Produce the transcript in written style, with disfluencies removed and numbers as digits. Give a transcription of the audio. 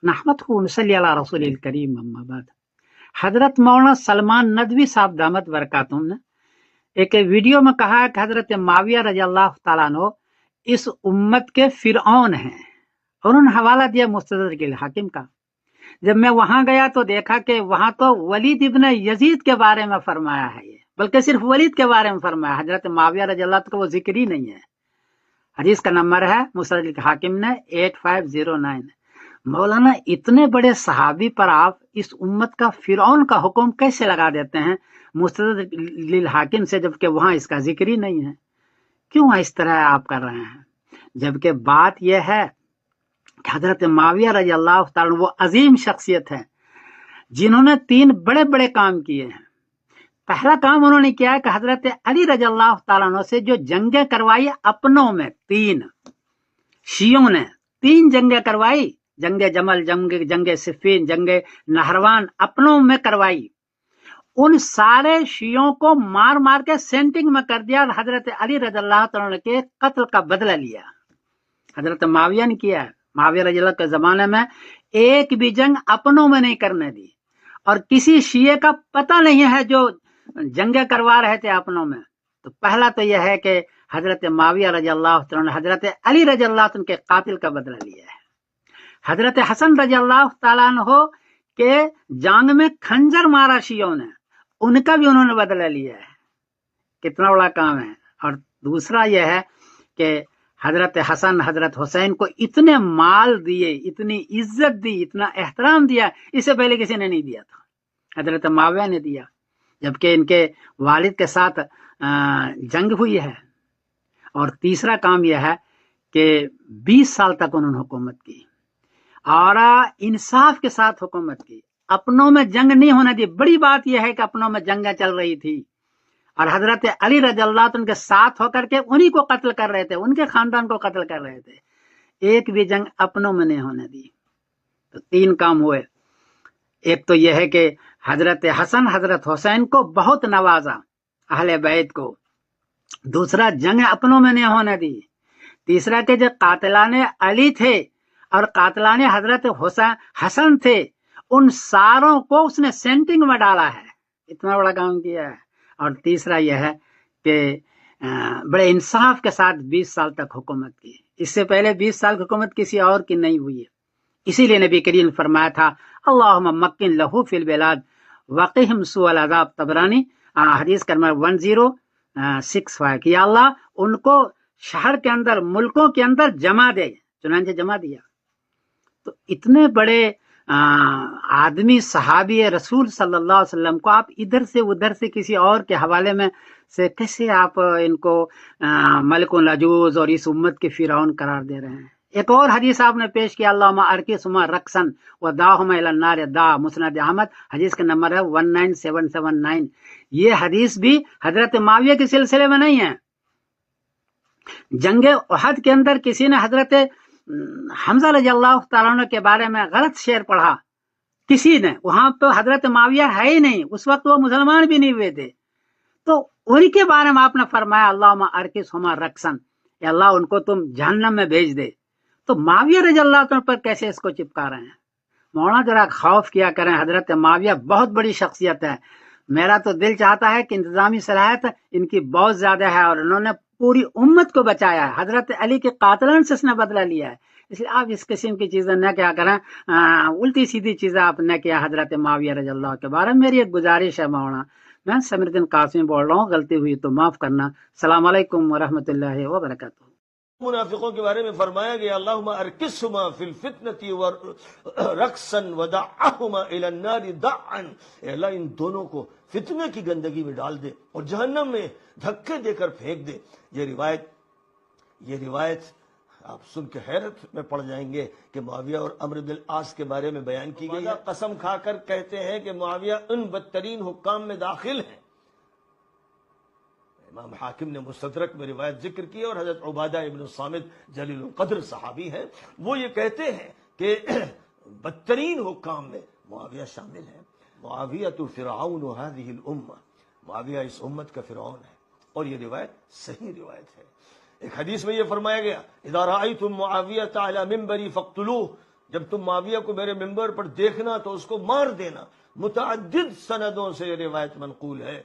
नहमदहु व नसल्ली अला रसूलिल करीम अम्मा बाद। हजरत मौलाना सलमान नदवी साहब दामत बरकातुहू ने एक वीडियो में कहा है कि हजरत माविया रजी अल्लाह तआला अन्हु इस उम्मत के फिरऔन हैं। उन्होंने हवाला दिया मुस्तदरक हाकिम का। जब मैं वहां गया तो देखा कि वहां तो वलीद इब्न यजीद के बारे में फरमाया है, ये बल्कि सिर्फ वलीद के बारे में फरमाया, हजरत माविया रजी अल्लाह का वो जिक्र ही नहीं है। हदीस का नंबर है मुस्तदरक हाकिम ने 8509। मौलाना इतने बड़े सहाबी पर आप इस उम्मत का फिरौन का हुक्म कैसे लगा देते हैं मुस्तदरक हाकिम से, जबकि वहां इसका जिक्र ही नहीं है? क्यों इस तरह आप कर रहे हैं? जबकि बात यह है कि हजरत माविया रजी अल्लाह तआला वो अजीम शख्सियत है जिन्होंने 3 बड़े बड़े काम किए हैं। पहला काम उन्होंने किया है कि हजरत अली रजी अल्लाह तआला अन्हु से जो जंगें करवाई अपनों में, 3 शियों ने 3 जंगें करवाई, जंगे जमल, जंगे सिफीन, जंगे नहरवान अपनों में करवाई। उन सारे शियों को मार मार के सेंटिंग में कर दिया और हजरत अली रजी अल्लाह तआला के कत्ल का बदला लिया। हजरत माविया ने किया है। माविया रजी अल्लाह के जमाने में एक भी जंग अपनों में नहीं करने दी, और किसी शिये का पता नहीं है जो जंगे करवा रहे थे अपनों में। तो पहला तो यह है कि हजरत माविया रजी अल्लाह तआला ने हजरत अली रजी अल्लाह तआला के कातिल का बदला लिया है। हजरत हसन रजी अल्लाह तआला अन्हु के जांग में खंजर मारा शियों ने, उनका भी उन्होंने बदला लिया है। कितना बड़ा काम है। और दूसरा यह है कि हजरत हसन हजरत हुसैन को इतने माल दिए, इतनी इज्जत दी, इतना एहतराम दिया, इससे पहले किसी ने नहीं दिया था। हजरत माविया ने दिया, जबकि इनके वालिद के साथ जंग हुई है। और तीसरा काम यह है कि 20 साल तक उन्होंने हुकूमत की और इंसाफ के साथ हुकूमत की, अपनों में जंग नहीं होने दी। बड़ी बात यह है कि अपनों में जंगें चल रही थी और हजरत अली रजी अल्लाह तआला के साथ होकर के उन्हीं को कत्ल कर रहे थे, उनके खानदान को कत्ल कर रहे थे। एक भी जंग अपनों में नहीं होने दी। तो 3 काम हुए। एक तो यह है कि हजरत हसन हजरत हुसैन को बहुत नवाजा, अहले बैत को। दूसरा, जंग अपनों में नहीं होने दी। तीसरा कि जो कातिलाने अली थे और कातिलाने हजरत हसन थे, उन सारों को उसने सेंटिंग में डाला है। इतना बड़ा काम किया है। और तीसरा यह है कि बड़े इंसाफ के साथ 20 साल तक हुकूमत की। इससे पहले 20 साल की हुकूमत किसी और की नहीं हुई है। इसीलिए नबी करीम ने फरमाया था, अल्लाहुम्मा मक्किन लहू फिल बिलाद वक़िहिम सुअल अज़ाब। तबरानी हदीस का नंबर 1065 कि या अल्लाह उनको शहर के अंदर, मुल्कों के अंदर जमा दे। चुनांचे जमा दिया। तो इतने बड़े आदमी, सहाबी रसूल सल्लल्लाहु अलैहि वसल्लम को आप इधर से उधर से किसी और के हवाले में से कैसे आप इनको मलिकुल अजूज और इस उम्मत के फिरौन करार दे रहे हैं? एक और हदीस आपने पेश किया, अल्लाहुम्मा अरकिसहुमा रक्सन व दाहुमा इलन नार दा, मुस्नद अहमद, हदीस का नंबर है 19779। ये हदीस भी हजरत माविया के सिलसिले में नहीं है। जंगे उहद के अंदर किसी ने हजरत हमजा रजी अल्लाह तआला अन्हु के बारे में गलत शेर पढ़ा, किसी ने। वहां तो हजरत माविया है ही नहीं, उस वक्त वो मुसलमान भी नहीं हुए थे। तो उनके बारे में आपने फरमाया, अल्लाहुम्मा अरकिसहुमा रक्सन, या अल्लाह उनको तुम जहन्नम में भेज दे। तो माविया रजी अल्लाह तआला पर कैसे इसको चिपका रहे हैं? मौलाना जरा खौफ किया करें। हजरत माविया बहुत बड़ी शख्सियत है। मेरा तो दिल चाहता है कि इंतजामी सलाहियत इनकी बहुत ज्यादा है और इन्होंने पूरी उम्मत को बचाया है। हजरत अली के कातिलन से इसने बदला लिया है। इसलिए आप इस किस्म की चीजें न क्या करें, उल्टी सीधी चीजें आप न किया हजरत माविया रजी अल्लाह के बारे में। मेरी एक गुजारिश है मौलाना, मैं समीरुद्दीन कासिम बोल रहा हूँ, गलती हुई तो माफ करना। सलाम अलैकुम व रहमतुल्लाहि व बरकातुहू। मुनाफिकों के बारे में फरमाया गया, अल्लाहुम्मा अरकिसहुमा फिल फितनति व रक्सन व दअहुमा इलन नारि दअन। अल्लाह इन दोनों को फितने की गंदगी में डाल दे और जहन्नम में धक्के देकर फेंक दे। ये रिवायत आप सुन के हैरत में पड़ जाएंगे कि मुआविया और अम्र बिन आस के बारे में बयान की गई है। कसम खाकर कहते हैं कि मुआविया उन बदतरीन हुक्काम में दाखिल है। इमाम हाकिम ने मुस्तदरक में रिवायत जिक्र की और हजरत उबादा इब्न सामिद जलीलुल कद्र सहाबी हैं, वो ये कहते हैं कि बदतरीन हुक्काम में मुआविया शामिल है। मुआविया तो फिरऔन हाज़िहिल उम्मा, मुआविया इस उम्मत का फिरौन है। और ये रिवायत सही रिवायत है। एक हदीस में ये फरमाया गया, इज़ा रअयतुम मुआविया अला मिंबरी फक़्तुलूह, جب تم معاویہ کو میرے ممبر پر دیکھنا تو اس کو مار دینا۔ متعدد سندوں سے یہ روایت منقول ہے۔